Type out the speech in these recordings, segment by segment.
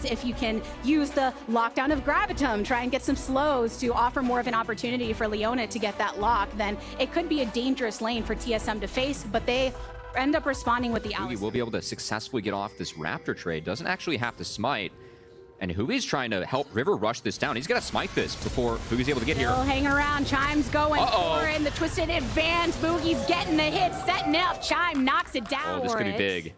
If you can use the lockdown of Gravitum, try and get some slows to offer more of an opportunity for Leona to get that lock, then it could be a dangerous lane for TSM to face, but they end up responding with the Alice. Will be able to successfully get off this Raptor trade. Doesn't actually have to smite. And Hui's trying to help River rush this down. He's got to smite this before Hui's able to get here. Still hanging around. Chime's going for it in the twisted advance. Boogie's getting the hit, setting it up. Chime knocks it down. Oh, this could be big.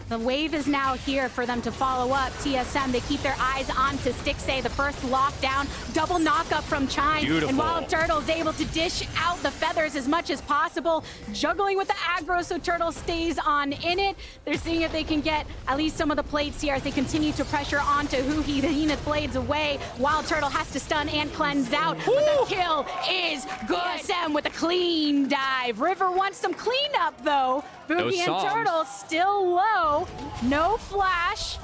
The wave is now here for them to follow up. TSM, they keep their eyes on to Stixay, the first lockdown. Double knockup from Chime. Beautiful. And Wild Turtle's able to dish out the feathers as much as possible, juggling with the aggro so Turtle stays on in it. They're seeing if they can get at least some of the plates here as they continue to pressure onto Huhi. The Zenith blades away. Wild Turtle has to stun and cleanse out, but the kill is good. TSM with a clean dive. River wants some cleanup though. Boogie and Turtle still low. No flash.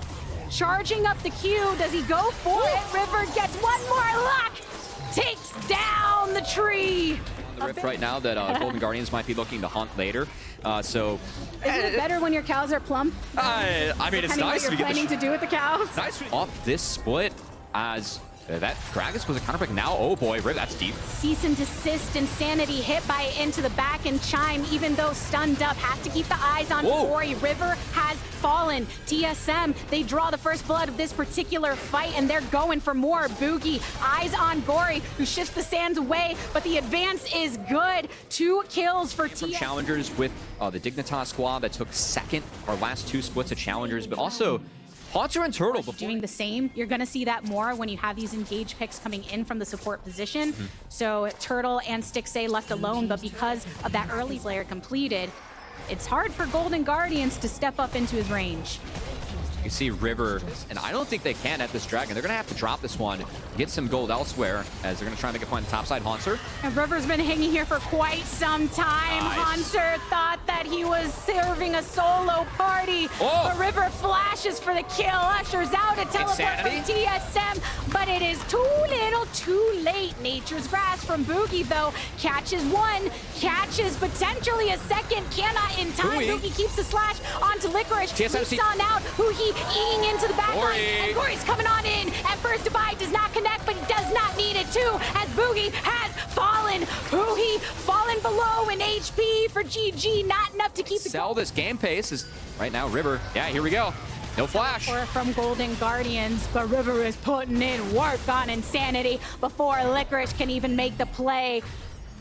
Charging up the Q. Does he go for it? River gets one more lock. Takes down the tree. The rift right now that Golden Guardians might be looking to hunt later. So isn't it better when your cows are plump? I mean, it's nice what you're planning to do with the cows. Nice off this split as that Gragas was a counterpick. Now, oh boy, Riv, that's deep. Cease and desist. Insanity hit by into the back, and Chime, even though stunned up, has to keep the eyes on Gory. River has fallen. TSM, they draw the first blood of this particular fight, and they're going for more. Boogie, eyes on Gory, who shifts the sands away, but the advance is good. 2 kills for TSM. Challengers with the Dignitas squad that took second, our last 2 splits of Challengers, but also Haunter and Turtle doing the same. You're going to see that more when you have these engage picks coming in from the support position. So Turtle and Stixay left alone, but because of that early player completed, it's hard for Golden Guardians to step up into his range. You see River, and I don't think they can at this Dragon. They're going to have to drop this one, get some gold elsewhere, as they're going to try and make a point on the top side. Haunter. And River's been hanging here for quite some time. Nice. Haunter thought that he was serving a solo party. But River flashes for the kill, ushers out a teleport from TSM, but it is too little, too late. Nature's Grass from Boogie, though, catches one, catches potentially a second, cannot in time. Boogie keeps the slash onto Licorice. Leaps on out. Huhi eating into the back line, and Gory's coming on in, and First Divide does not connect, but he does not need it too, as Boogie has fallen. Huhi fallen below in HP for GG, not enough to keep the sell this game pace is right now. River, yeah, here we go. No flash. From Golden Guardians, but River is putting in work on Insanity before Licorice can even make the play.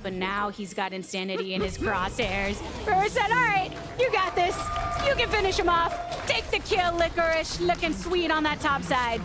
But now he's got Insanity in his crosshairs. River said, all right, you got this. You can finish him off. Take the kill, Licorice. Looking sweet on that top side.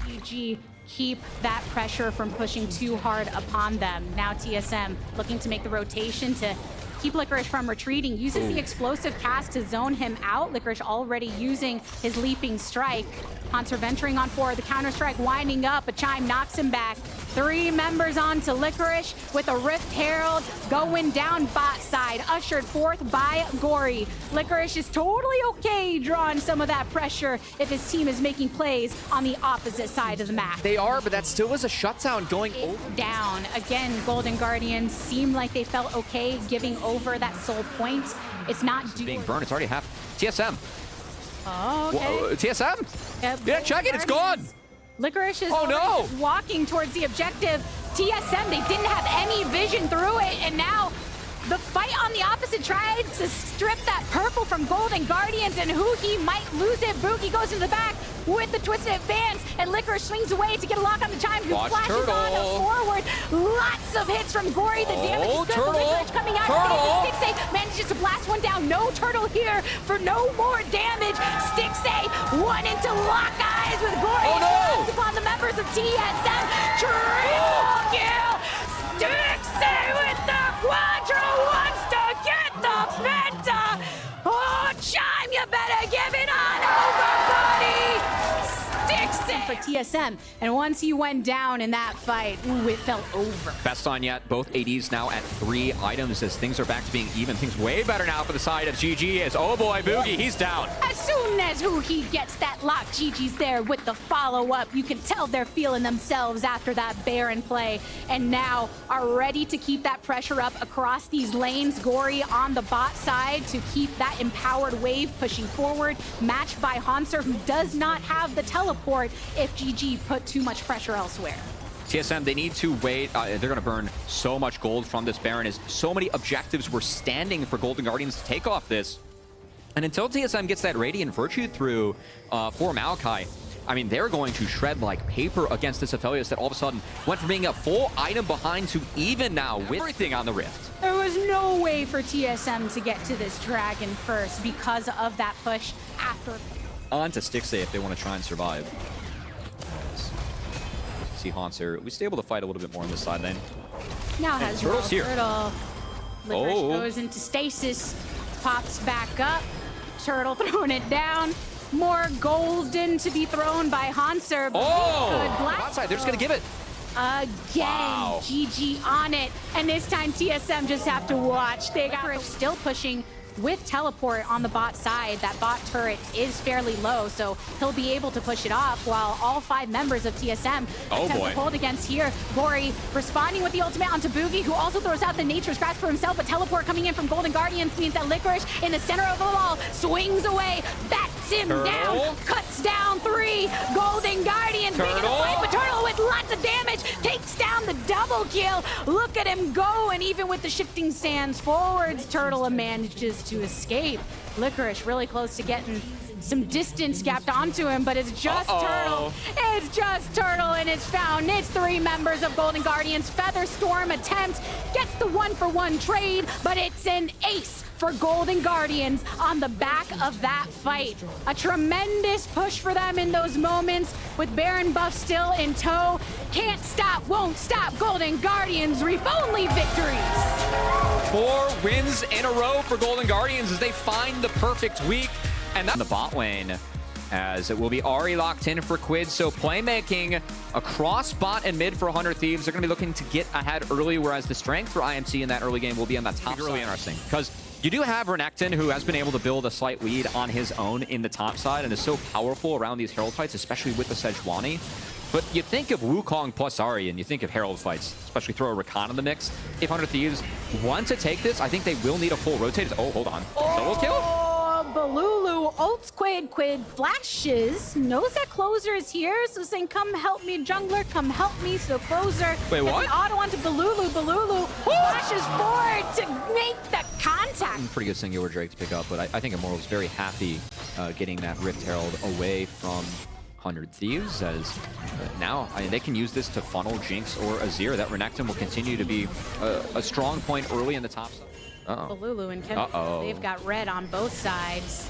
GG, keep that pressure from pushing too hard upon them. Now TSM looking to make the rotation to keep Licorice from retreating. Uses the explosive cast to zone him out. Licorice already using his leaping strike. Haunter venturing on forward. The counter-strike winding up. A Chime knocks him back. 3 members onto Licorice with a Rift Herald going down bot side. Ushered forth by Gory. Licorice is totally okay drawing some of that pressure if his team is making plays on the opposite side of the map. They are, but that still was a shutdown going down. Again, Golden Guardians seem like they felt okay giving over that soul point. It's not being burned. It's already half. TSM. Oh, okay. Whoa, TSM? Yeah, check it. It's gone. Licorice is walking towards the objective. TSM, they didn't have any vision through it, and now the fight on the opposite tried to strip that purple from Golden Guardians, and Huhi might lose it. Boogie goes into the back with the twisted advance, and Licorice swings away to get a lock on the Chime, who flashes on forward. Lots of hits from Gory. The damage is good. Licorice coming out. Stixay manages to blast one down. No Turtle here for no more damage. Stixay one into lock eyes with Gory. Upon the members of TSM. Triple kill. Stixay with the Quadra wants to get the penta. Oh, Chime, you better give it on over, buddy. Stixay. for TSM. And once he went down in that fight, ooh, it felt over. Best on yet. Both ADs now at 3 items as things are back to being even. Things way better now for the side of GG as, oh boy, Boogie, he's down. As soon as he gets that lock, GG's there with the follow-up. You can tell they're feeling themselves after that Baron play. And now are ready to keep that pressure up across these lanes. Gory on the bot side to keep that empowered wave pushing forward. Matched by Hanser, who does not have the teleport if GG put too much pressure elsewhere. TSM, they need to wait. They're going to burn so much gold from this Baron as so many objectives were standing for Golden Guardians to take off this. And until TSM gets that Radiant Virtue through for Maokai, I mean, they're going to shred like paper against this Aphelios that all of a sudden went from being a full item behind to even now with everything on the Rift. There was no way for TSM to get to this Dragon first because of that push after. On to Stixxay if they want to try and survive. See Hanser, we stay able to fight a little bit more on this side lane. Now has Turtle's here. Turtle. Licorice goes into stasis, pops back up. Turtle throwing it down. More golden to be thrown by Hanser. Bot side, they're just going to give it. Again, Wow. GG on it. And this time TSM just have to watch. They got still pushing with teleport on the bot side. That bot turret is fairly low, so he'll be able to push it off while all 5 members of TSM attempt to hold against here. Gory responding with the ultimate onto Boogie, who also throws out the Nature's Grasp for himself, but teleport coming in from Golden Guardians means that Licorice in the center of the wall swings away, bats him down, cuts down 3 Golden Guardians, making a fight, but Turtle with lots of damage takes down the double kill. Look at him go, and even with the shifting sands forwards, Turtle manages to escape. Licorice really close to getting some distance gapped onto him, but it's just Turtle. It's just Turtle, and it's found. It's 3 members of Golden Guardians. Featherstorm attempt gets the 1-for-1 trade, but it's an ace for Golden Guardians on the back of that fight. A tremendous push for them in those moments with Baron buff still in tow. Can't stop, won't stop. Golden Guardians reap only victories. 4 wins in a row for Golden Guardians as they find the perfect week. And that's the bot lane, as it will be Ahri locked in for Quid. So playmaking across bot and mid for 100 Thieves. They're going to be looking to get ahead early, whereas the strength for IMC in that early game will be on that top side. Really interesting, because you do have Renekton, who has been able to build a slight lead on his own in the top side and is so powerful around these Herald fights, especially with the Sejuani. But you think of Wukong plus Ahri, and you think of Herald fights, especially throw a Rakan in the mix. If 100 Thieves want to take this, I think they will need a full rotate. Oh, hold on. Solo kill? Balulu ults Quid flashes, knows that Closer is here, so saying, come help me, jungler, come help me. So Closer Wait, what? gets an auto onto Balulu flashes forward to make the contact. Pretty good singular Drake to pick up, but I think Immortal's very happy getting that Rift Herald away from 100 Thieves, as now they can use this to funnel Jinx or Azir. That Renekton will continue to be a strong point early in the top side. Balulu and Kenvi, they've got red on both sides.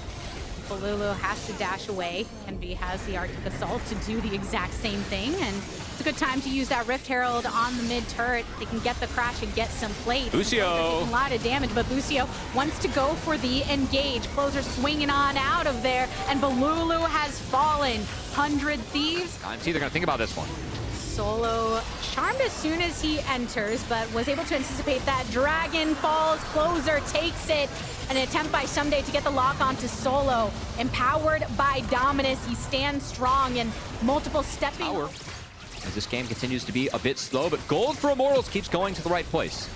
Balulu has to dash away. Kenvi has the Arctic Assault to do the exact same thing, and it's a good time to use that Rift Herald on the mid turret. They can get the crash and get some plates. Lucio! A lot of damage, but Lucio wants to go for the engage. Closer swinging on out of there, and Balulu has fallen. 100 Thieves. I'm either going to think about this one. Solo charmed as soon as he enters, but was able to anticipate that. Dragon falls, Closer takes it. An attempt by Someday to get the lock onto Solo. Empowered by Dominus, he stands strong and multiple stepping. Power. As this game continues to be a bit slow, but gold for Immortals keeps going to the right place.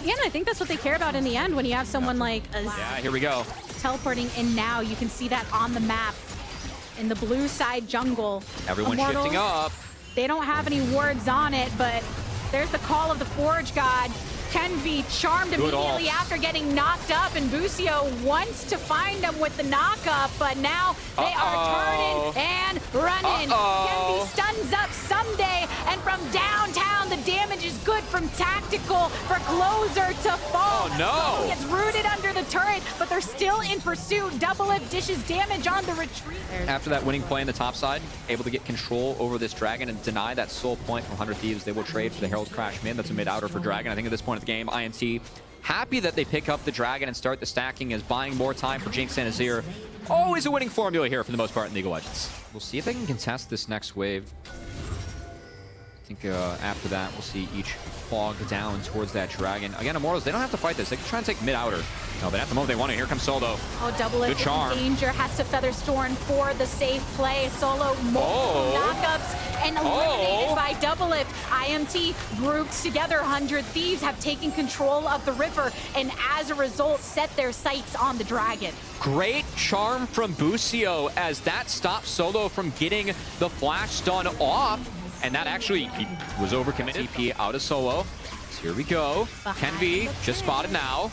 Yeah, and I think that's what they care about in the end when you have someone like Yeah, here we go. Teleporting in now. You can see that on the map in the blue side jungle. Everyone shifting up. They don't have any words on it, but there's the call of the Forge God. Kenvi charmed immediately after getting knocked up, and Bucio wants to find him with the knockup, but now they are turning and running. Kenvi stuns up Someday, and from downtown, the damage is good from Tactical for Closer to fall. Oh no! So gets rooted under the turret, but they're still in pursuit. Double If dishes damage on the retreat. After that winning play on the top side, able to get control over this Dragon and deny that soul point from 100 Thieves. They will trade for the Herald Crash mid. That's a mid-outer for Dragon. I think at this point of the game, INT happy that they pick up the Dragon and start the stacking, as buying more time for Jinx and Azir. Always a winning formula here for the most part in League of Legends. We'll see if they can contest this next wave. I think after that, we'll see each fog down towards that dragon. Again, Immortals, they don't have to fight this. They can try and take mid-outer. No, but at the moment they want it. Here comes Solo. Oh, double it. Good charm. Danger has to Featherstorm for the safe play. Solo, multiple knockups and eliminated by Double Lift. IMT grouped together. 100 Thieves have taken control of the river and as a result set their sights on the dragon. Great charm from Busio as that stopped Solo from getting the flash stun off. And that actually, he was overcommitted. TP out of Solo. So here we go. Kenvi just spotted now.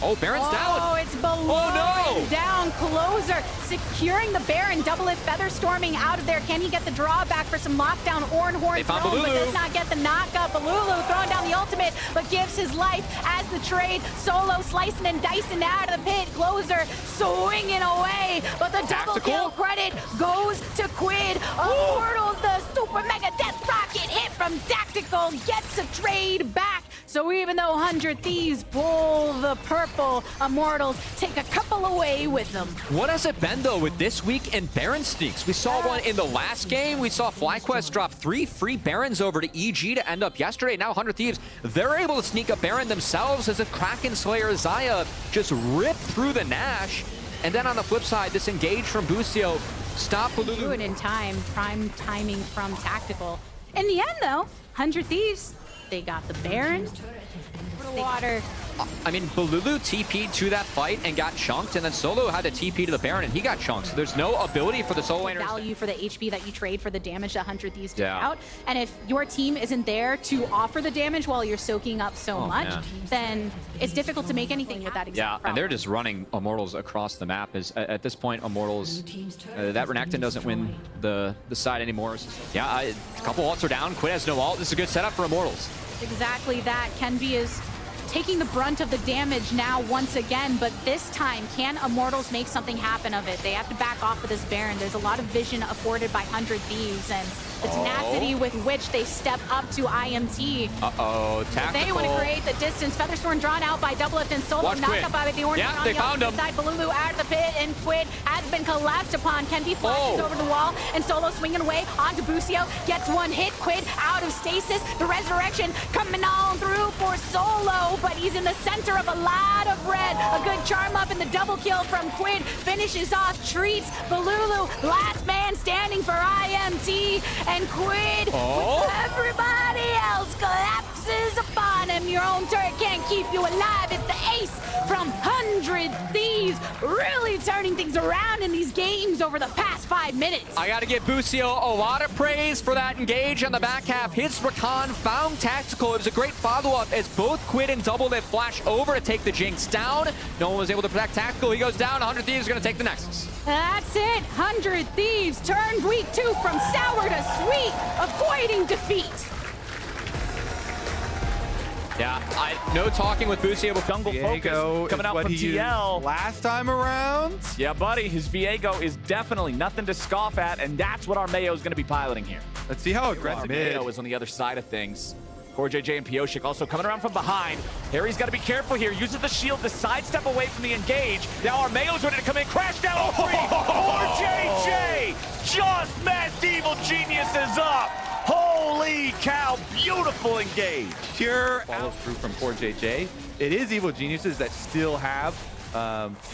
Oh, Baron's down. Oh, it's below down. Closer securing the Baron. Double it, Featherstorming out of there. Can he get the drawback for some lockdown? Ornhorn thrown, but does not get the knockup. Balulu throwing down the ultimate, but gives his life as the trade. Solo slicing and dicing out of the pit. Closer swinging away, but the double kill credit goes to Quid. Immortals, the super mega death rocket hit from Tactical gets a trade back. So even though 100 Thieves pull the purple, Immortals take a couple away with them. What has it been, though, with this week and Baron sneaks? We saw one in the last game. We saw FlyQuest drop 3 free Barons over to EG to end up yesterday. Now 100 Thieves, they're able to sneak a Baron themselves as a Kraken Slayer Zaya just ripped through the Nash. And then on the flip side, this engage from Busio stopped Balulu. Do it in time, prime timing from Tactical. In the end, though, 100 Thieves, they got the Baron. Water. I mean, Balulu TP'd to that fight and got chunked, and then Solo had to TP to the Baron and he got chunked. So there's no ability for the solo laners. Value for the HP that you trade for the damage that 100 Thieves took out. And if your team isn't there to offer the damage while you're soaking up so much, then it's difficult to make anything with that exact problem. And they're just running Immortals across the map. At this point, Immortals, that Renekton doesn't win the side anymore. A couple ults are down. Quid has no ult. This is a good setup for Immortals. Exactly that. Kenvi is taking the brunt of the damage now once again, but this time, can Immortals make something happen of it? They have to back off of this Baron. There's a lot of vision afforded by 100 Thieves, and the tenacity with which they step up to IMT. Tactical. They want to create the distance. Featherstorm drawn out by Double Lift and Solo. Knocked up by the Ornament on the opposite side. Balulu out of the pit, and Quid has been collapsed upon. Kenvi flashes over the wall, and Solo swinging away onto Busio. Gets one hit. Quid out of stasis. The resurrection coming on through for Solo, but he's in the center of a lot of red. A good charm up in the double kill from Quid. Finishes off Treats. Balulu, last man standing for IMT. And Quid, with everybody else, collapses upon him. Your own turret can't keep you alive. It's the ace from 100 Thieves, really turning things around in these games over the past 5 minutes. I got to give Busio a lot of praise for that engage on the back half. His Rakan found Tactical. It was a great follow-up as both Quid and Double Lift flash over to take the Jinx down. No one was able to protect Tactical. He goes down. 100 Thieves are going to take the Nexus. That's it. 100 Thieves turned week 2 from sour to sweet, avoiding defeat. No talking with Busio. Jungle Focus coming out from TL. Last time around? Yeah, buddy, his Viego is definitely nothing to scoff at, and that's what our Mayo is going to be piloting here. Let's see how aggressive our Mayo is on the other side of things. KazaLoLLCShighlights and Pioshik also coming around from behind. Harry's got to be careful here. Uses the shield to sidestep away from the engage. Now our Mayo's ready to come in. Crash down all three. KazaLoLLCShighlights just messed Evil Geniuses up. Holy cow, beautiful engage. Pure follow through from KazaLoLLCShighlights. It is Evil Geniuses that still have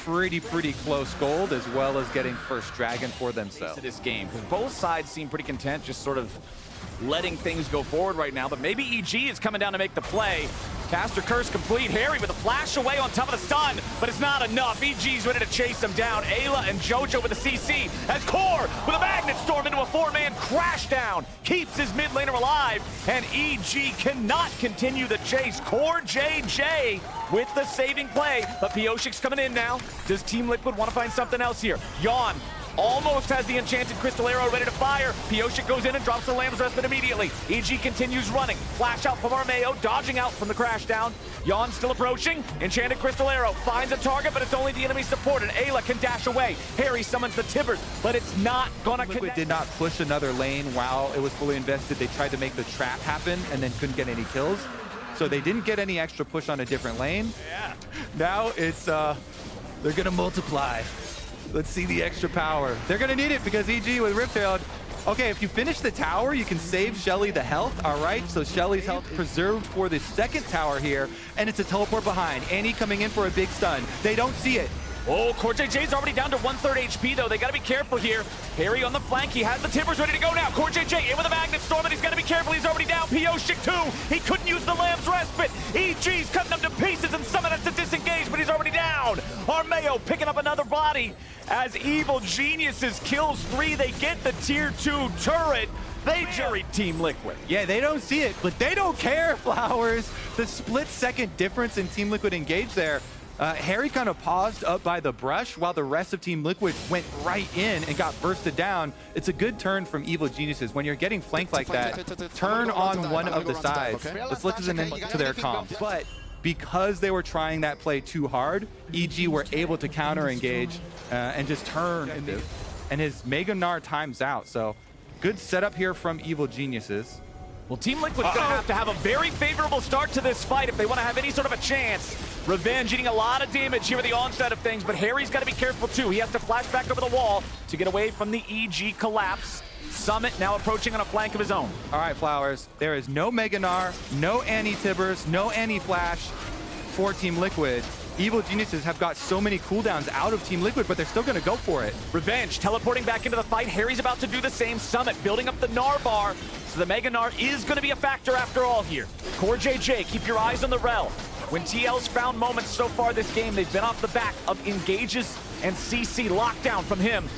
pretty close gold, as well as getting first dragon for themselves. This game, because both sides seem pretty content, just sort of letting things go forward right now, but maybe EG is coming down to make the play. Caster Curse complete. Harry with a flash away on top of the stun, but it's not enough. EG's ready to chase him down. Ayla and Jojo with a CC as Core with a Magnet Storm into a 4-man crash down. Keeps his mid laner alive, and EG cannot continue the chase. Core JJ with the saving play, but Pioshik's coming in now. Does Team Liquid want to find something else here? Yawn almost has the enchanted crystal arrow ready to fire. Pioshik goes in and drops the Lamb's Respite immediately. EG continues running. Flash out from Armeo, dodging out from the crash down. Yawn still approaching. Enchanted crystal arrow finds a target, but it's only the enemy support, and Ayla can dash away. Harry summons the Tibbers, but it's not gonna connect. Liquid did not push another lane while it was fully invested. They tried to make the trap happen and then couldn't get any kills. So they didn't get any extra push on a different lane. Yeah. Now it's, they're gonna multiply. Let's see the extra power. They're gonna need it because EG with Riptailed. Okay, if you finish the tower, you can save Shelly the health. All right, so Shelly's health preserved for the second tower here, and it's a teleport behind. Annie coming in for a big stun. They don't see it. Oh, CoreJJ's already down to 1/3 HP, though. They got to be careful here. Harry on the flank. He has the Timbers ready to go now. CoreJJ in with a Magnet Storm, and he's got to be careful. He's already down. Pioshik, too. He couldn't use the Lamb's Respite. EG's cutting him to pieces, and Summit has to disengage, but he's already down. Armeo picking up another body as Evil Geniuses kills 3. They get the Tier 2 turret. They juried Team Liquid. Yeah, they don't see it, but they don't care, Flowers. The split-second difference in Team Liquid engage there. Harry kind of paused up by the brush while the rest of Team Liquid went right in and got bursted down. It's a good turn from Evil Geniuses. When you're getting flanked like that, turn on one of the sides. Let's listen to their comms. But because they were trying that play too hard, EG were able to counter engage and just turn. And his Mega Gnar times out. So good setup here from Evil Geniuses. Well, Team Liquid's going to have a very favorable start to this fight if they want to have any sort of a chance. Revenge eating a lot of damage here at the onset of things, but Harry's got to be careful too. He has to flash back over the wall to get away from the EG collapse. Summit now approaching on a flank of his own. All right, Flowers. There is no Mega Gnar, no Anti-Tibbers, no Anti-Flash for Team Liquid. Evil Geniuses have got so many cooldowns out of Team Liquid, but they're still going to go for it. Revenge teleporting back into the fight. Harry's about to do the same. Summit building up the Gnar bar. So the Mega Gnar is going to be a factor after all here. CoreJJ, keep your eyes on the rel. When TL's found moments so far this game, they've been off the back of engages and CC lockdown from him.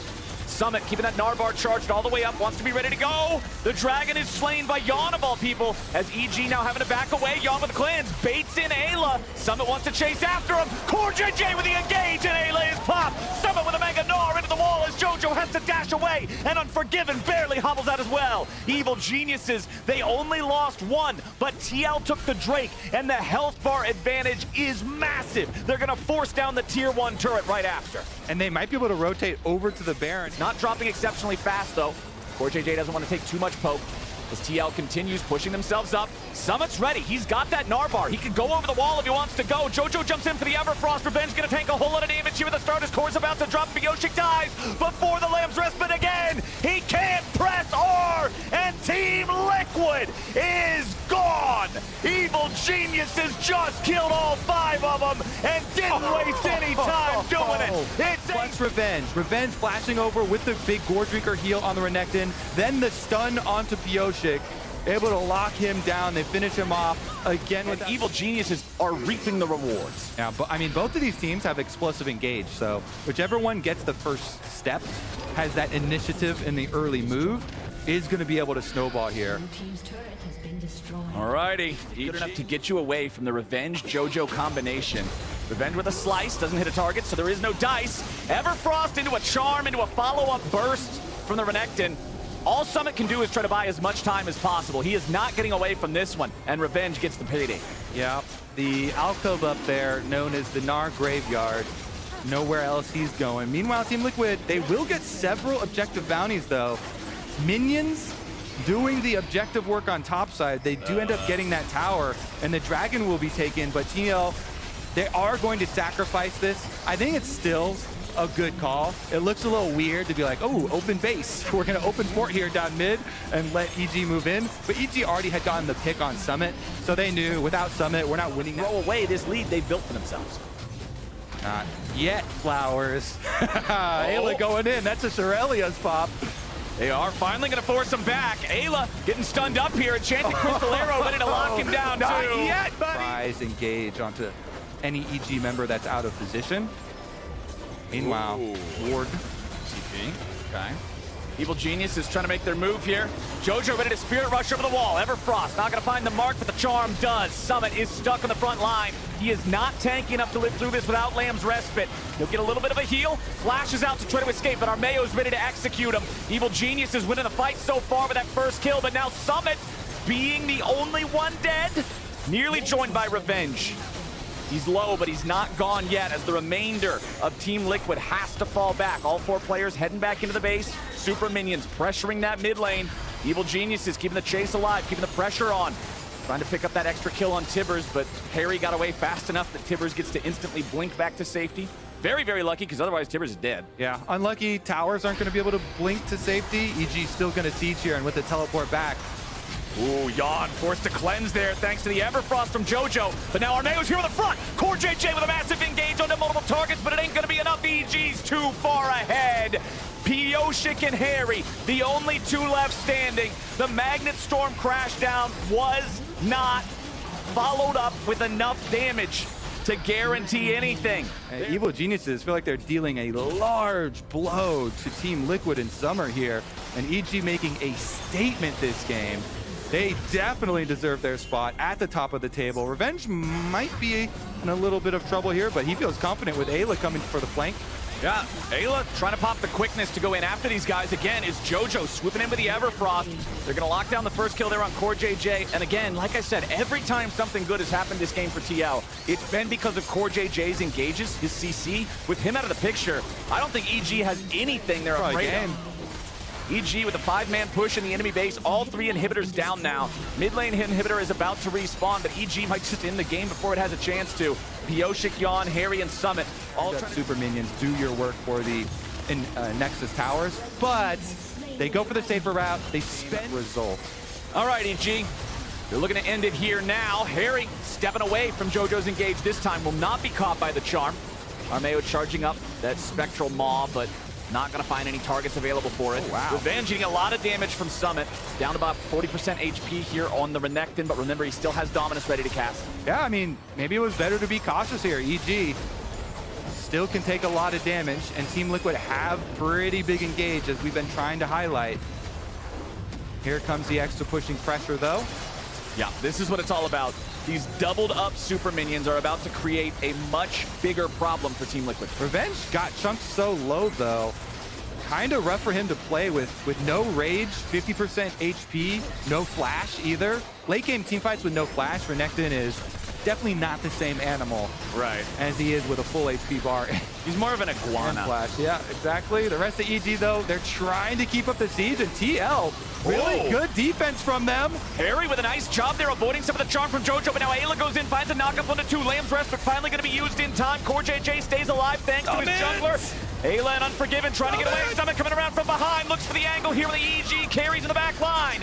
Summit keeping that Gnar bar charged all the way up, wants to be ready to go. The Dragon is slain by Yawn of all people, as EG now having to back away. Yawn with the cleanse, baits in Ayla. Summit wants to chase after him. CoreJJ with the engage, and Ayla is popped. Summit with a Mega Gnar into the wall as JoJo has to dash away, and Unforgiven barely hobbles out as well. Evil Geniuses, they only lost 1, but TL took the Drake, and the health bar advantage is massive. They're gonna force down the Tier 1 turret right after. And they might be able to rotate over to the Baron. Not dropping exceptionally fast, though. CoreJJ doesn't want to take too much poke as TL continues pushing themselves up. Summit's ready. He's got that Gnar bar. He can go over the wall if he wants to go. JoJo jumps in for the Everfrost. Revenge going to tank a whole lot of damage here with the start. His core's about to drop. Pioshik dies before the Lamb's Respite again. He can't press R, and Team Liquid is gone. Evil Geniuses just killed all 5 of them and didn't waste any time doing it. It's Plus Revenge. Revenge flashing over with the big Gore Drinker heal on the Renekton. Then the stun onto Pioshik. Able to lock him down. They finish him off again with Evil Geniuses are reaping the rewards. Yeah, but I mean, both of these teams have explosive engage, so whichever one gets the first step, has that initiative in the early move, is going to be able to snowball here. Alrighty, good enough to get you away from the Revenge JoJo combination. Revenge with a slice, doesn't hit a target, so there is no dice. Everfrost into a charm, into a follow-up burst from the Renekton. All Summit can do is try to buy as much time as possible. He is not getting away from this one, and Revenge gets the payday. Yeah, the alcove up there, known as the Gnar Graveyard. Nowhere else he's going. Meanwhile, Team Liquid, they will get several objective bounties, though. Minions doing the objective work on top side. They do end up getting that tower, and the Dragon will be taken, but TL, they are going to sacrifice this. I think it's still a good call. It looks a little weird to be like, oh, open base. We're going to open fort here down mid and let EG move in. But EG already had gotten the pick on Summit, so they knew without Summit, we're not winning that. Throw away this lead they've built for themselves. Not yet, Flowers. Ayla going in. That's a Shirelia's pop. They are finally going to force him back. Ayla getting stunned up here. Enchanted Crystal Arrow ready to lock him down, Not too. yet, buddy. Surprise engage onto any EG member that's out of position. Meanwhile, Ward. TP. Okay. Evil Genius is trying to make their move here. JoJo ready to Spirit Rush over the wall. Everfrost not going to find the mark, but the charm does. Summit is stuck on the front line. He is not tanky enough to live through this without Lamb's Respite. He'll get a little bit of a heal. Flashes out to try to escape, but Armeo's ready to execute him. Evil Genius is winning the fight so far with that first kill, but now Summit being the only one dead. Nearly joined by Revenge. He's low, but he's not gone yet as the remainder of Team Liquid has to fall back. All 4 players heading back into the base. Super Minions pressuring that mid lane. Evil Genius is keeping the chase alive, keeping the pressure on. Trying to pick up that extra kill on Tibbers, but Harry got away fast enough that Tibbers gets to instantly blink back to safety. Very, very lucky, because otherwise Tibbers is dead. Yeah, unlucky. Towers aren't going to be able to blink to safety. EG's still going to siege here, and with the teleport back. Ooh, Yawn forced to cleanse there thanks to the Everfrost from JoJo. But now Arneo's here on the front. Core JJ with a massive engage onto multiple targets, but it ain't going to be enough. EG's too far ahead. Pioshik and Harry, the only two left standing. The Magnet Storm crashdown was not followed up with enough damage to guarantee anything. Evil Geniuses feel like they're dealing a large blow to Team Liquid in summer here, and EG making a statement this game. They definitely deserve their spot at the top of the table. Revenge might be in a little bit of trouble here, but he feels confident with Ayla coming for the flank. Yeah, Ayla trying to pop the quickness to go in after these guys. Again, is JoJo swooping in with the Everfrost. They're going to lock down the first kill there on Core JJ. And again, like I said, every time something good has happened this game for TL, it's been because of Core JJ's engages, his CC. With him out of the picture, I don't think EG has anything they're afraid of. EG with a 5-man push in the enemy base. All 3 inhibitors down now. Mid lane inhibitor is about to respawn, but EG might just end the game before it has a chance to. Pioshik, Yawn, Harry, and Summit all trying super minions do your work for the Nexus towers, but they go for the safer route. They spend result. All right, EG. They're looking to end it here now. Harry stepping away from JoJo's engage this time. Will not be caught by the charm. Armeo charging up that Spectral Maw, but not going to find any targets available for it. Oh, wow. Revenge getting a lot of damage from Summit. Down about 40% HP here on the Renekton, but remember, he still has Dominus ready to cast. Yeah, I mean, maybe it was better to be cautious here. EG still can take a lot of damage, and Team Liquid have pretty big engage, as we've been trying to highlight. Here comes the extra pushing pressure, though. Yeah, this is what it's all about. These doubled up super minions are about to create a much bigger problem for Team Liquid. Revenge got chunked so low, though. Kind of rough for him to play with no rage, 50% HP, no flash either. Late game teamfights with no flash, Renekton is definitely not the same animal as he is with a full HP bar. He's more of an iguana. Flash, yeah, exactly. The rest of EG, though, they're trying to keep up the siege, and TL, really good defense from them. Harry with a nice job there, avoiding some of the charm from JoJo, but now Ayla goes in, finds a knockup onto 2. Lamb's Rest, but finally going to be used in time. Core JJ stays alive thanks to his jungler. Ayla and Unforgiven trying to get away. Summit coming around from behind, looks for the angle here with the EG, carries in the back line.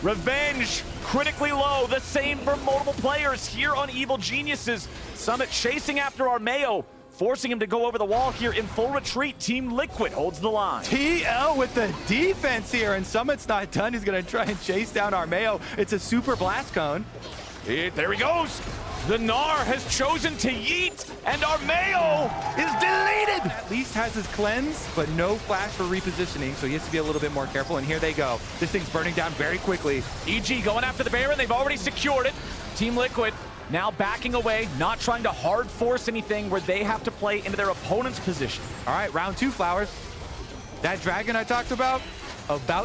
Revenge critically low, the same for multiple players here on Evil Geniuses. Summit chasing after Armeo, forcing him to go over the wall here in full retreat. Team Liquid holds the line. TL with the defense here, and Summit's not done. He's going to try and chase down Armeo. It's a super blast cone. There he goes. The Gnar has chosen to yeet, and Armeo is deleted. At least has his cleanse, but no flash for repositioning, so he has to be a little bit more careful, and here they go. This thing's burning down very quickly. EG going after the Baron. They've already secured it. Team Liquid now backing away, not trying to hard force anything where they have to play into their opponent's position. All right, round 2, Flowers. That dragon I talked about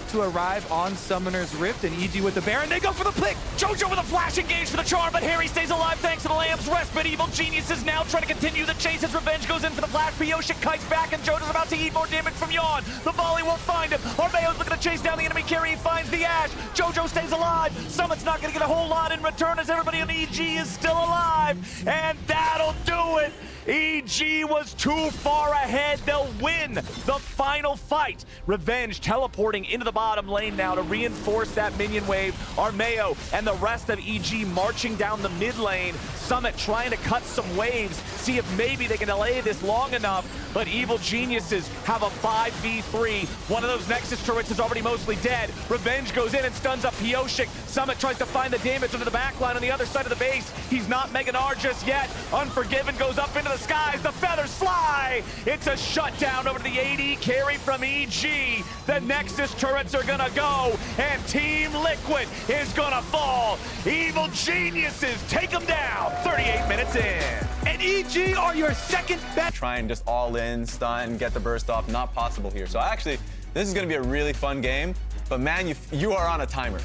to arrive on Summoner's Rift, and EG with the Baron. They go for the pick. JoJo with a flash engage for the charm, but Harry stays alive thanks to the Lamb's Rest. But Evil Genius is now trying to continue the chase as Revenge goes in for the flash. Pioshik kites back, and JoJo's about to eat more damage from Yawn. The volley won't find him. Armeo's looking to chase down the enemy carry. He finds the Ash. JoJo stays alive. Summit's not going to get a whole lot in return as everybody on EG is still alive. And that'll do it. EG was too far ahead. They'll win the final fight. Revenge teleporting into the bottom lane now to reinforce that minion wave. Armeo and the rest of EG marching down the mid lane. Summit trying to cut some waves, see if maybe they can delay this long enough. But Evil Geniuses have a 5v3. One of those Nexus turrets is already mostly dead. Revenge goes in and stuns up Pioshik. Summit tries to find the damage into the backline on the other side of the base. He's not Mega Gnar just yet. Unforgiven goes up into the skies. The feathers fly. It's a shutdown over to the AD carry from EG. The Nexus turrets are gonna go, and Team Liquid is gonna fall. Evil Geniuses take them down. 38 minutes in. And EG are your second best. Try and just all in, stun, get the burst off. Not possible here. So actually, this is going to be a really fun game. But man, you are on a timer.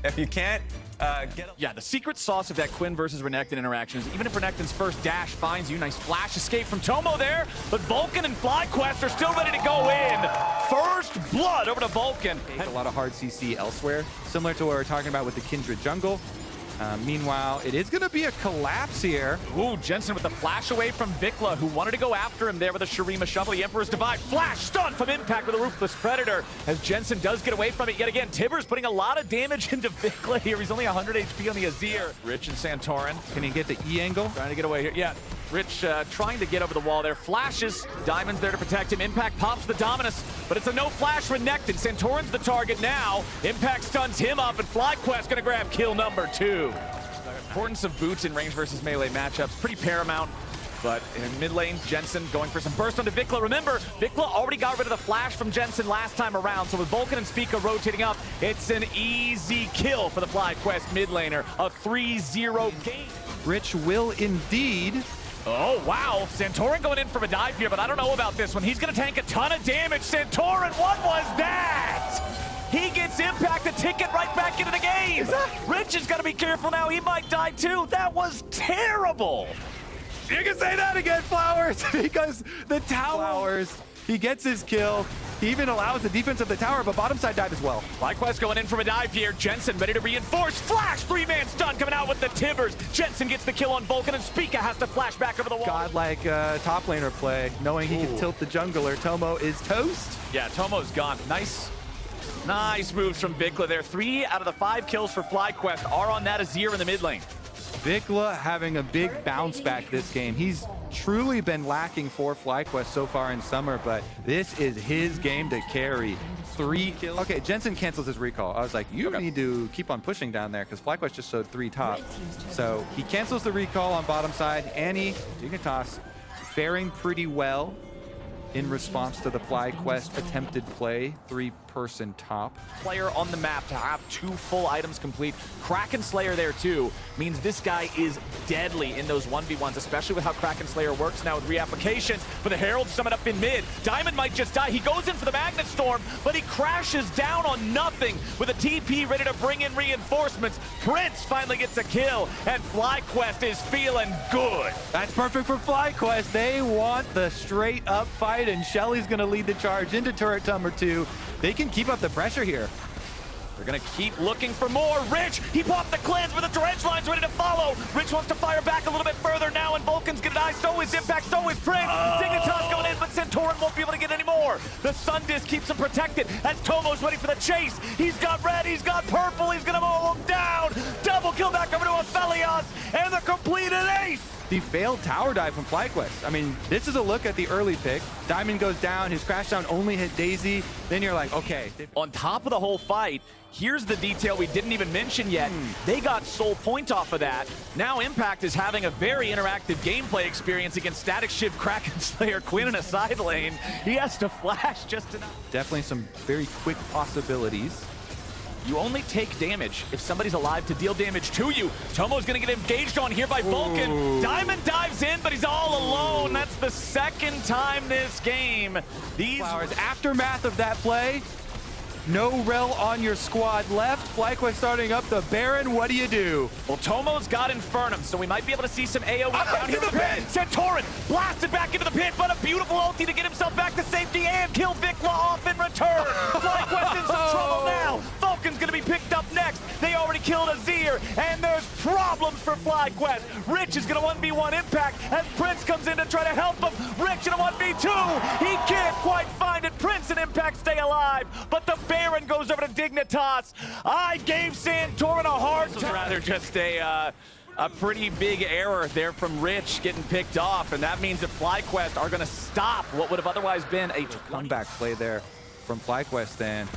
If you can't get... Yeah, the secret sauce of that Quinn versus Renekton interaction is even if Renekton's first dash finds you, nice flash escape from Tomo there, but Vulcan and FlyQuest are still ready to go in. First blood over to Vulcan. A lot of hard CC elsewhere, similar to what we were talking about with the Kindred jungle. Meanwhile, it is going to be a collapse here. Ooh, Jensen with the flash away from Vikla, who wanted to go after him there with a Shurima Shuffle. The Emperor's Divide. Flash stun from Impact with a Ruthless Predator as Jensen does get away from it yet again. Tibbers putting a lot of damage into Vikla here. He's only 100 HP on the Azir. Rich and Santorin Can he get the E angle? trying to get away here. Yeah, Rich trying to get over the wall there. Flashes. Diamond's there to protect him. Impact pops the Dominus, but it's a no flash Renekton. Santorin's the target now. Impact stuns him up, and FlyQuest gonna grab kill number 2. Importance of boots in range versus melee matchups, pretty paramount. But in mid lane, Jensen going for some burst onto Vikla. Remember, Vikla already got rid of the flash from Jensen last time around, so with Vulcan and Spica rotating up, it's an easy kill for the FlyQuest mid laner. A 3-0 game. Rich will indeed. Oh, wow. Santorin going in for a dive here, but I don't know about this one. He's going to tank a ton of damage. Santorin, what was that? He gets Impact a ticket right back into the game. Rich is going to be careful now. He might die too. That was terrible. You can say that again, Flowers, because the towers, he gets his kill. He even allows the defense of the tower, but bottom side dive as well. FlyQuest going in from a dive here. Jensen ready to reinforce. Flash, 3-man stun coming out with the Tibbers. Jensen gets the kill on Vulcan, and Spica has to flash back over the wall. Godlike top laner play, knowing he can tilt the jungler. Tomo is toast. Yeah, Tomo's gone. Nice moves from Vikla there. 3 out of the 5 kills for FlyQuest are on that Azir in the mid lane. Vikla having a big bounce back this game. He's truly been lacking for FlyQuest so far in summer, but this is his game to carry. 3 kills. Okay, Jensen cancels his recall. I was like, you need to keep on pushing down there because FlyQuest just showed 3 top. So he cancels the recall on bottom side. Annie, Dignitas faring pretty well in response to the FlyQuest attempted play. 3-person top. Player on the map to have 2 full items complete. Kraken Slayer there too means this guy is deadly in those 1v1s, especially with how Kraken Slayer works now with reapplications. But the Herald summon up in mid. Diamond might just die. He goes in for the Magnet Storm, but he crashes down on nothing with a TP ready to bring in reinforcements. Prince finally gets a kill, and FlyQuest is feeling good. That's perfect for FlyQuest. They want the straight up fight, and Shelly's going to lead the charge into turret number 2. They can keep up the pressure here. They're gonna keep looking for more. Rich, he popped the cleanse, but the dredge line's ready to follow. Rich wants to fire back a little bit further now, and Vulcan's gonna die. So is Impact, so is Prince. Dignitas going in, but Santorin won't be able to get any more. The Sun Disc keeps him protected as Tomo's ready for the chase. He's got red, he's got purple, he's gonna mow him down. Double kill back over to Aphelios, and the completed ace. The failed tower dive from FlyQuest. I mean, this is a look at the early pick. Diamond goes down, his crash down only hit Daisy. Then you're like, okay. On top of the whole fight, here's the detail we didn't even mention yet. They got soul point off of that. Now Impact is having a very interactive gameplay experience against Static Shiv, Kraken Slayer, Quinn in a side lane. He has to flash just enough. Definitely some very quick possibilities. You only take damage if somebody's alive to deal damage to you. Tomo's gonna get engaged on here by Vulcan. Ooh. Diamond dives in, but he's all alone. That's the second time this game. These Flowers, aftermath of that play, no rel on your squad left. FlyQuest starting up the Baron. What do you do? Well, Tomo's got Infernum, so we might be able to see some AoE down here in the pit. Santorin blasted back into the pit, but a beautiful ulti to get himself back to safety and kill Vikla off in return. FlyQuest in some trouble now. Vulcan's gonna be picked up next. They already killed Azir, and there's problems for FlyQuest. Rich is gonna 1v1 Impact as Prince comes in to try to help him. Rich in a 1v2. He can't quite find it. Prince and Impact stay alive, but the Baron goes over to Dignitas. I gave Santorin a hard time. Rather just a pretty big error there from Rich getting picked off, and that means that FlyQuest are going to stop what would have otherwise been a Comeback play there from FlyQuest then.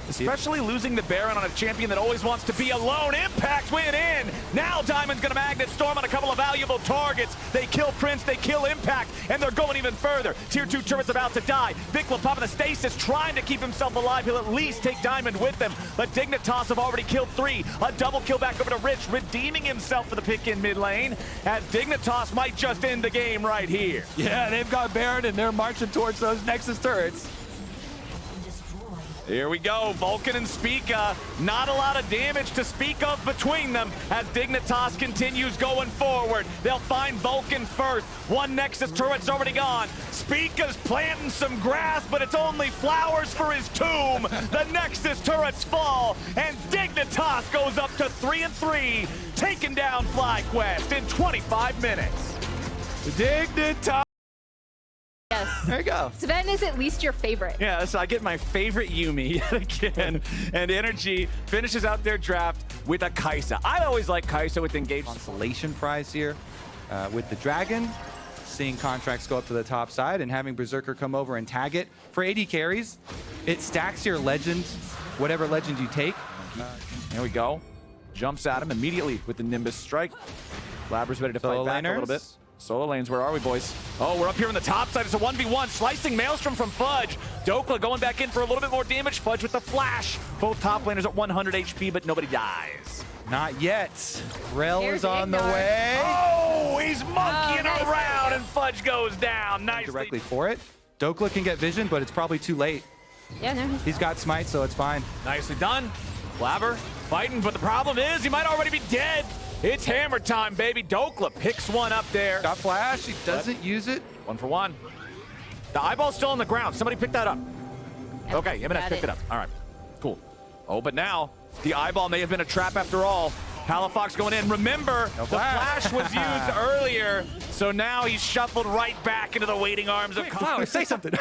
Especially losing the Baron on a champion that always wants to be alone. Impact went in. Now Diamond's gonna Magnet Storm on a couple of valuable targets. They kill Prince, they kill Impact, and they're going even further. Tier 2 turret's about to die. Vikla popping the stasis, trying to keep himself alive. He'll at least take Diamond with him. But Dignitas have already killed 3. A double kill back over to Rich, redeeming himself for the pick in mid lane, as Dignitas might just end the game right here. Yeah, they've got Baron and they're marching towards those Nexus turrets. Here we go, Vulcan and Spica. Not a lot of damage to speak of between them as Dignitas continues going forward. They'll find Vulcan first. One Nexus turret's already gone. Spica's planting some grass, but it's only flowers for his tomb. The Nexus turrets fall, and Dignitas goes up to 3-3, taking down FlyQuest in 25 minutes. Dignitas. Yes. There you go. Sven is at least your favorite. Yeah, so I get my favorite Yuumi yet again. And Energy finishes out their draft with a Kai'Sa. I always like Kai'Sa with engaged. Consolation prize here with the Dragon. Seeing contracts go up to the top side and having Berserker come over and tag it. For AD carries, it stacks your legend, whatever legend you take. There we go. Jumps at him immediately with the Nimbus strike. Blabber's ready to fight back a little bit. Solo lanes, where are we, boys? Oh, we're up here on the top side. It's a 1v1. Slicing Maelstrom from Fudge. Dokla going back in for a little bit more damage. Fudge with the flash. Both top laners at 100 HP, but nobody dies. Not yet. Rel Here's is on the Ignar. way. Oh, he's monkeying nice. around, and Fudge goes down. Nicely. Directly for it. Dokla can get vision, but it's probably too late. Yeah, no. He's got smite, so it's fine. Nicely done. Blabber fighting, but the problem is he might already be dead. It's hammer time, baby. Dokla picks one up there. Got flash. He doesn't use it. 1 for 1. The eyeball's still on the ground. Somebody pick that up. Okay, Jimenez picked it up. All right, cool. Oh, but now the eyeball may have been a trap after all. Palafox going in. Remember, No the flash. flash was used earlier, so now he's shuffled right back into the waiting arms of Flower, say something.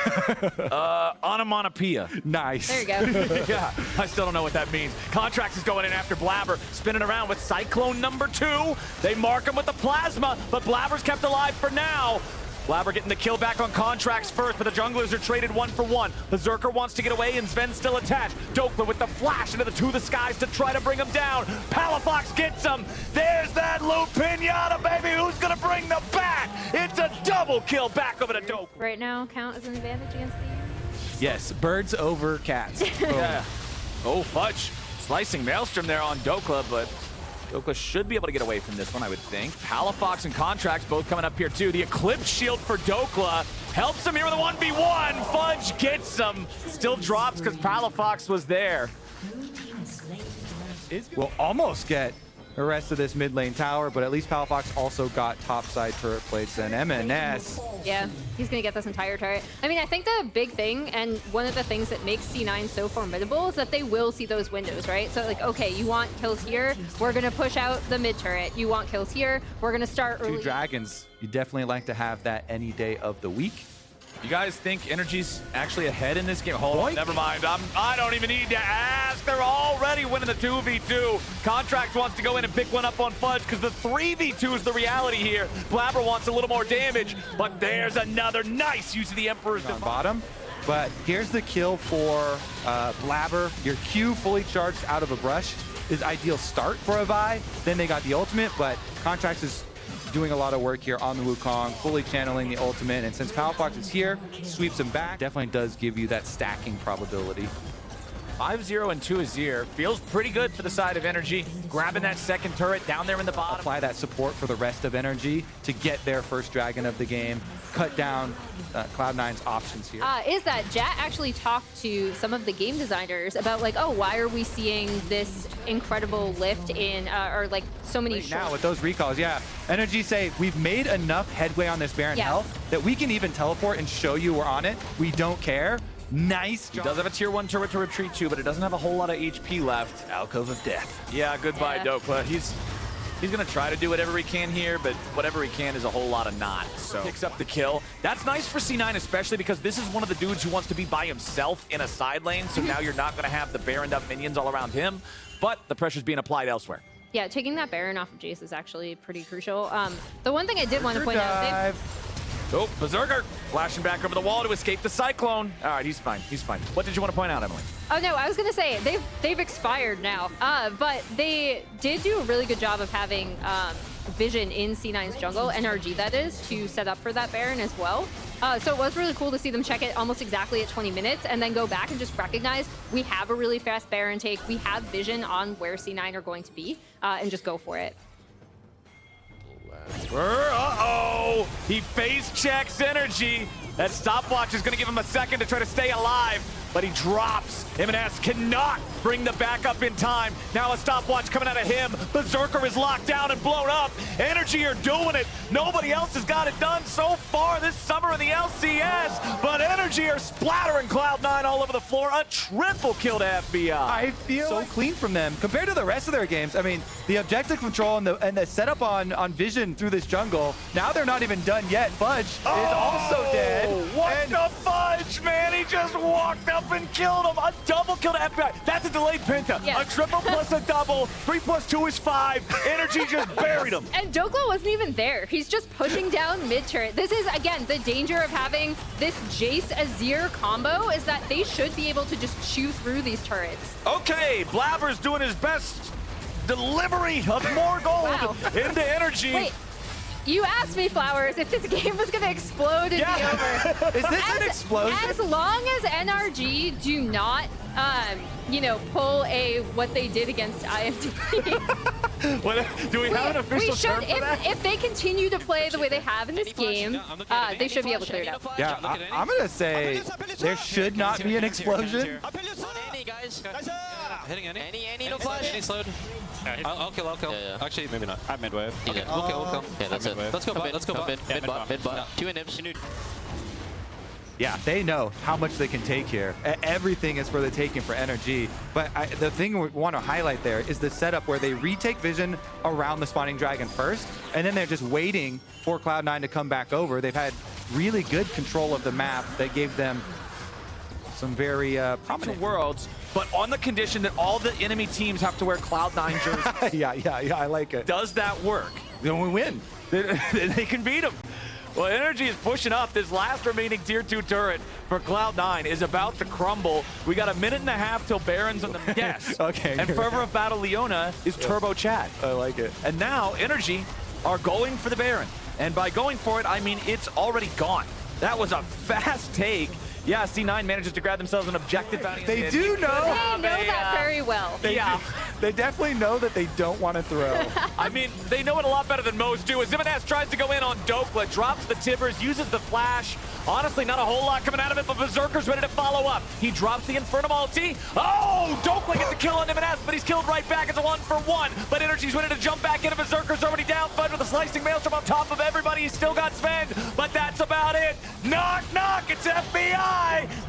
onomatopoeia. Nice. There you go. Yeah, I still don't know what that means. Contracts is going in after Blabber, spinning around with Cyclone number 2. They mark him with the plasma, but Blabber's kept alive for now. Blabber getting the kill back on Contracts first, but the junglers are traded 1 for 1. Berserker wants to get away, and Sven's still attached. Dokla with the flash into the skies to try to bring him down. Palafox gets him. There's that loot pinata, baby. Who's gonna bring the bat? It's a double kill back over to Dokla. Right now, count as an advantage against these. Yes, birds over cats. Yeah. Oh, Fudge. Slicing Maelstrom there on Dokla, but Dokla should be able to get away from this one, I would think. Palafox and Contracts both coming up here, too. The Eclipse Shield for Dokla helps him here with a 1v1. Fudge gets him. Still drops because Palafox was there. We'll almost get the rest of this mid lane tower, but at least Palafox also got topside turret plates and MNS. Yeah, he's going to get this entire turret. I mean, I think the big thing, and one of the things that makes C9 so formidable, is that they will see those windows, right? So, like, okay, you want kills here, we're going to push out the mid turret. You want kills here, we're going to start early. 2 dragons. You definitely like to have that any day of the week. You guys think Energy's actually ahead in this game? Hold on, never mind. I don't even need to ask. They're already winning the 2v2. Contracts wants to go in and pick one up on Fudge because the 3v2 is the reality here. Blabber wants a little more damage, but there's another nice use of the Emperor's On Divine. bottom. But here's the kill for Blabber. Your Q fully charged out of a brush is ideal start for a Vi. Then they got the ultimate, but Contracts is doing a lot of work here on the Wukong, fully channeling the ultimate, and since Palafox is here, sweeps him back, definitely does give you that stacking probability. 5-0 and 2-0. Feels pretty good for the side of Energy. Grabbing that second turret down there in the bottom. Apply that support for the rest of Energy to get their first dragon of the game, cut down Cloud9's options here. Is that Jat actually talked to some of the game designers about, like, oh, why are we seeing this incredible lift in, or like so many Right now with those recalls, yeah. Energy say, we've made enough headway on this Baron Yeah. health that we can even teleport and show you we're on it. We don't care. Nice He job. does have a tier 1 turret to retreat to, but it doesn't have a whole lot of HP left. Alcove of Death. Yeah, goodbye, Yeah. Dokla. He's gonna try to do whatever he can here, but whatever he can is a whole lot of not. So picks up the kill. That's nice for C9, especially because this is one of the dudes who wants to be by himself in a side lane. So now you're not gonna have the Baroned up minions all around him, but the pressure's being applied elsewhere. Yeah, taking that Baron off of Jace is actually pretty crucial. The one thing I did want to point out, Oh, Berserker flashing back over the wall to escape the Cyclone. All right, he's fine. He's fine. What did you want to point out, Emily? oh no, I was gonna say they've expired now, but they did do a really good job of having vision in C9's jungle, NRG that is, to set up for that Baron as well. So it was really cool to see them check it almost exactly at 20 minutes and then go back and just recognize we have a really fast Baron take, we have vision on where C9 are going to be, and just go for it. Uh-oh! He face checks Energy. That stopwatch is going to give him a second to try to stay alive. but he drops. M&S cannot bring the backup in time. Now a stopwatch coming out of him. Berserker is locked down and blown up. Energy are doing it. Nobody else has got it done so far this summer in the LCS, but Energy are splattering Cloud9 all over the floor. A triple kill to FBI. I feel so clean from them compared to the rest of their games. I mean, the objective control and the setup on Vision through this jungle. Now they're not even done yet. Fudge is also dead. What And the fudge, man? He just walked up and killed him. A double kill to FBI. That's a delayed penta. Yeah. A triple plus a double. 3 plus 2 is 5. Energy just buried him. And Dokla wasn't even there. He's just pushing down mid turret. This is, again, the danger of having this Jace Azir combo is that they should be able to just chew through these turrets. Okay, Blabber's doing his best delivery of more gold Wow. into Energy. Wait, you asked me, Flowers, if this game was going to explode and be over. is this an explosion? As long as NRG do not, you know, pull a what they did against IMD. What, do we have an official we should, term for that? if they continue to play the way they have in this game, they should be able to clear it out. Yeah, I'm going to say there should not be an explosion. Hitting any, no flash. Any slowed. I'll kill. Yeah. Actually, maybe not. I'm mid wave. Okay, we'll kill. Yeah, that's it. Let's go bot. Let's go bot. Mid bot. 2 inhibs. Yeah, they know how much they can take here. Everything is for the taking for NRG. But the thing we want to highlight there is the setup where they retake Vision around the spawning dragon first, and then they're just waiting for Cloud9 to come back over. They've had really good control of the map that gave them some very prominent worlds, but on the condition that all the enemy teams have to wear Cloud9 jerseys. yeah, I like it. Does that work? Then we win. They can beat them. Well, Energy is pushing up. This last remaining tier 2 turret for Cloud9 is about to crumble. We got a minute and a half till Baron's on the yes. Okay. And Fervor of Battle Leona is Turbo Chad. I like it. And now Energy are going for the Baron. And by going for it, I mean it's already gone. That was a fast take. Yeah, C9 manages to grab themselves an objective bounty. They do know. They know that very well. They definitely know that they don't want to throw. I mean, they know it a lot better than most do. As M&S tries to go in on Dokla, drops the Tibbers, uses the flash. Honestly, not a whole lot coming out of it, but Berserker's ready to follow up. He drops the Infernum ulti. Oh, Dokla gets a kill on M&S, but he's killed right back. It's a 1-for-1. But Energy's ready to jump back in. Berserker's already down. Fudge with a slicing maelstrom on top of everybody. He's still got Sven, but that's about it. Knock, knock. It's FBI.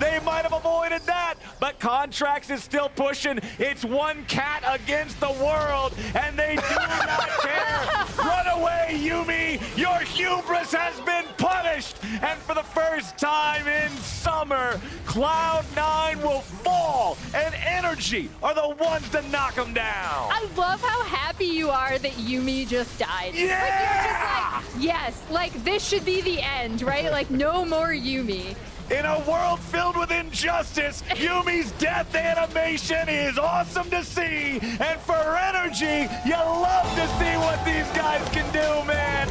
They might have avoided that, but Contracts is still pushing. It's one cat against the world, and they do not care. Run away, Yuumi. Your hubris has been punished. And for the first time in summer, Cloud9 will fall, and Energy are the ones to knock them down. I love how happy you are that Yuumi just died. Yeah! Like, you're just like, yes, like this should be the end, right? Like no more Yuumi. In a world filled with injustice, Yuumi's death animation is awesome to see. And for Energy, you love to see what these guys can do, man.